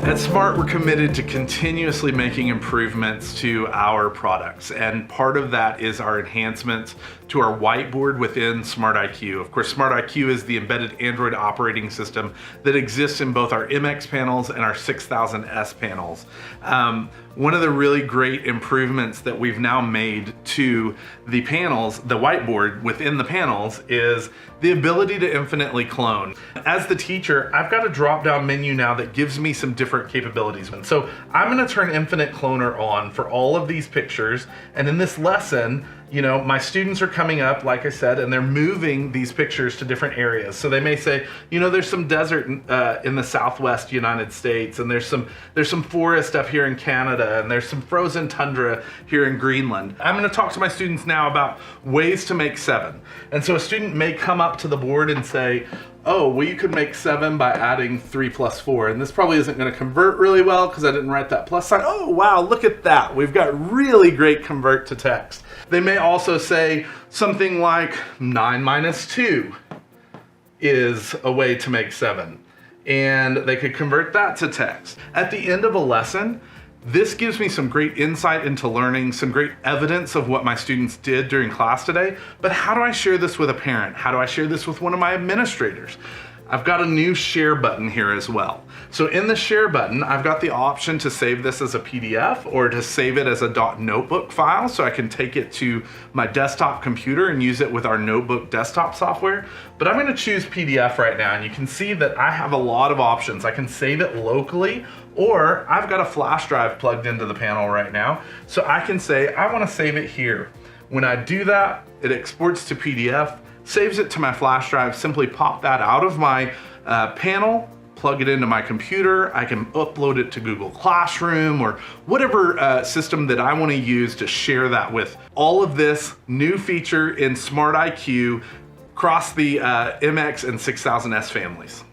At Smart, we're committed to continuously making improvements to our products, and part of that is our enhancements to our whiteboard within Smart IQ. Of course, Smart IQ is the embedded Android operating system that exists in both our MX panels and our 6000S panels. One of the really great improvements that we've now made to the panels, the whiteboard within the panels, is the ability to infinitely clone. As the teacher, I've got a drop-down menu now that gives me some different capabilities. So I'm gonna turn Infinite Cloner on for all of these pictures, and in this lesson, my students are coming up, like I said, and they're moving these pictures to different areas. So they may say, there's some desert in the Southwest United States, and there's some forest up here in Canada, and there's some frozen tundra here in Greenland. I'm gonna talk to my students now about ways to make 7. And so a student may come up to the board and say, oh, well, you could make 7 by adding 3 plus 4. And this probably isn't gonna convert really well because I didn't write that plus sign. Oh, wow, look at that. We've got really great convert to text. They may also say something like 9 minus 2 is a way to make 7. And they could convert that to text. At the end of a lesson, this gives me some great insight into learning, some great evidence of what my students did during class today, but how do I share this with a parent? How do I share this with one of my administrators? I've got a new share button here as well. So in the share button, I've got the option to save this as a PDF or to save it as a .notebook file so I can take it to my desktop computer and use it with our notebook desktop software. But I'm gonna choose PDF right now, and you can see that I have a lot of options. I can save it locally, or I've got a flash drive plugged into the panel right now. So I can say, I wanna save it here. When I do that, it exports to PDF, saves it to my flash drive, simply pop that out of my panel, plug it into my computer. I can upload it to Google Classroom or whatever system that I want to use to share that with. All of this new feature in Smart IQ across the MX and 6000S families.